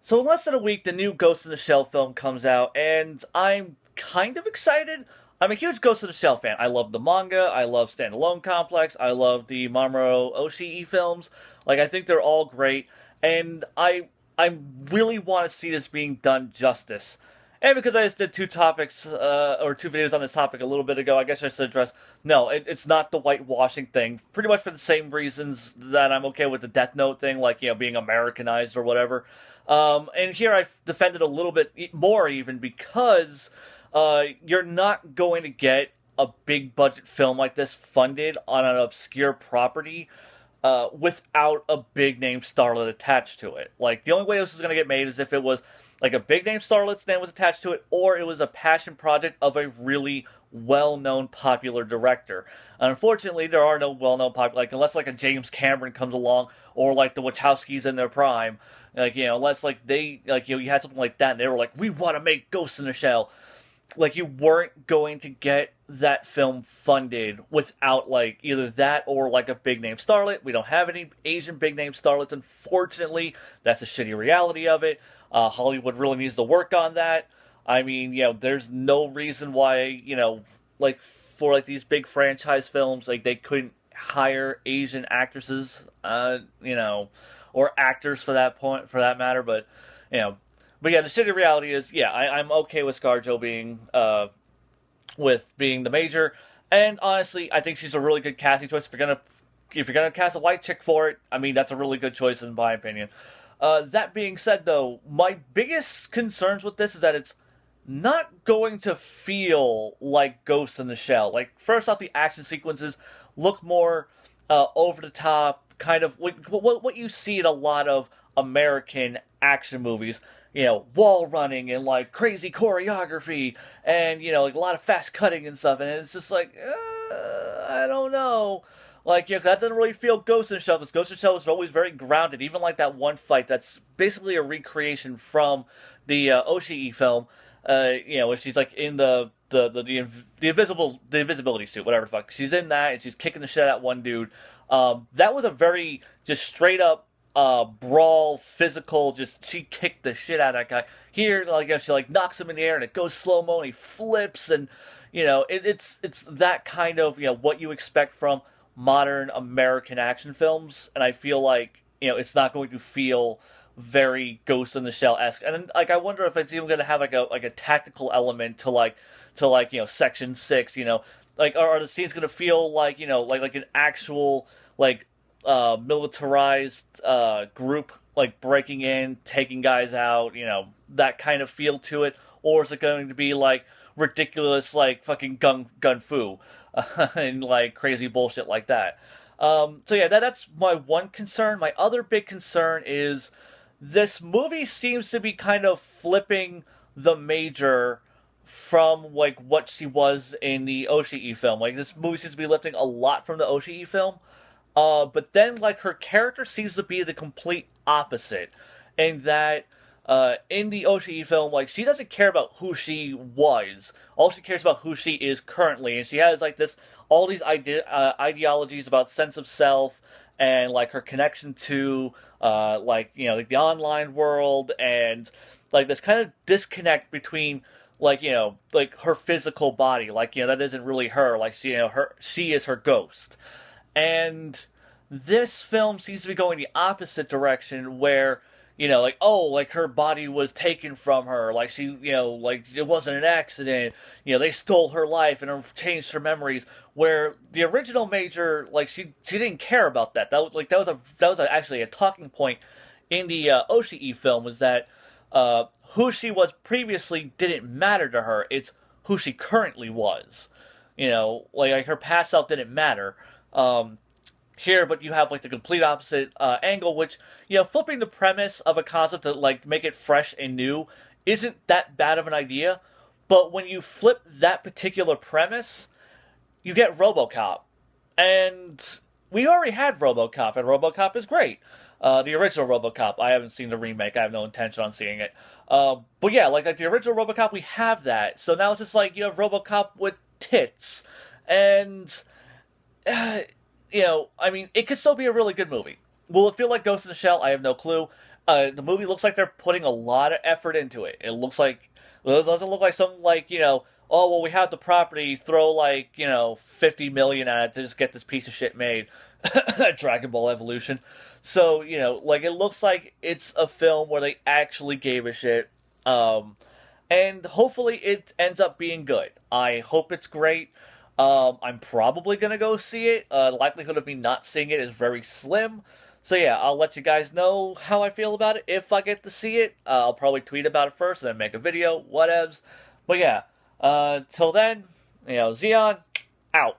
So in less than a week, the new Ghost in the Shell film comes out, and I'm kind of excited. I'm a huge Ghost in the Shell fan. I love the manga. I love Standalone Complex. I love the Mamoru Oshii films. Like I think they're all great, and I really want to see this being done justice. And because I just did two topics or two videos on this topic a little bit ago, I guess I should address. No, it's not the whitewashing thing. Pretty much for the same reasons that I'm okay with the Death Note thing, like being Americanized or whatever. And here I defended a little bit more even because you're not going to get a big budget film like this funded on an obscure property without a big name starlet attached to it. Like the only way this is going to get made is if it was like a big name starlet's name was attached to it, or it was a passion project of a really well-known popular director. And unfortunately, there are no well-known popular, like unless like a James Cameron comes along, or like the Wachowskis in their prime, like unless like they like you had something like that, and they were like, we want to make Ghost in the Shell. Like you weren't going to get that film funded without like either that or like a big name starlet. We don't have any Asian big name starlets, unfortunately. That's a shitty reality of it. Hollywood really needs to work on that. I mean, there's no reason why, like for like these big franchise films, like they couldn't hire Asian actresses, or actors for that matter. But you know, but yeah, the shitty reality is, I'm okay with ScarJo being the major, and honestly, I think she's a really good casting choice. If you're gonna cast a white chick for it, I mean that's a really good choice in my opinion. That being said, though, my biggest concerns with this is that it's not going to feel like Ghost in the Shell. Like, first off, the action sequences look more over the top, kind of what you see in a lot of American action movies. Wall running and like crazy choreography, and like a lot of fast cutting and stuff. And it's just like, I don't know. Like, that doesn't really feel Ghost in the Shell, because Ghost in the Shell was always very grounded. Even like that one fight that's basically a recreation from the Oshii film, where she's like in the invisibility suit, whatever the fuck. She's in that and she's kicking the shit out of one dude. That was a very just straight up brawl, physical. Just she kicked the shit out of that guy. Here, like she like knocks him in the air and it goes slow mo and he flips, and it's that kind of what you expect from modern American action films, and I feel like it's not going to feel very Ghost in the Shell esque, and like I wonder if it's even going to have like a tactical element to Section 6, like are the scenes going to feel like like an actual like militarized group like breaking in, taking guys out, that kind of feel to it, or is it going to be like ridiculous like fucking gun fu? And like crazy bullshit like that. So yeah, that's my one concern. My other big concern is this movie seems to be kind of flipping the major from like what she was in the Oshii film. Like this movie seems to be lifting a lot from the Oshii film, but then like her character seems to be the complete opposite, in that in the Oshii film, like she doesn't care about who she was. All she cares about who she is currently, and she has like all these ideologies about sense of self and like her connection to like the online world, and like this kind of disconnect between like her physical body, like that isn't really her. Like she is her ghost, and this film seems to be going the opposite direction, where like, oh, like her body was taken from her, like she, like it wasn't an accident, they stole her life and changed her memories. Where the original Major, like she didn't care about that. That was actually a talking point in the Oshii film, was that who she was previously didn't matter to her. It's who she currently was. Like her past self didn't matter. Here, but you have like the complete opposite angle, which flipping the premise of a concept to like make it fresh and new isn't that bad of an idea. But when you flip that particular premise, you get RoboCop, and we already had RoboCop, and RoboCop is great. The original RoboCop. I haven't seen the remake. I have no intention on seeing it. But yeah, like the original RoboCop, we have that. So now it's just like you have RoboCop with tits, and I mean, it could still be a really good movie. Will it feel like Ghost in the Shell? I have no clue. The movie looks like they're putting a lot of effort into it. It doesn't look like something like, oh well, we have the property, throw like 50 million at it to just get this piece of shit made, Dragon Ball Evolution. So like it looks like it's a film where they actually gave a shit, and hopefully it ends up being good. I hope it's great. I'm probably gonna go see it. The likelihood of me not seeing it is very slim. So yeah, I'll let you guys know how I feel about it if I get to see it. I'll probably tweet about it first and then make a video, whatevs. But yeah, till then, Xeon, out.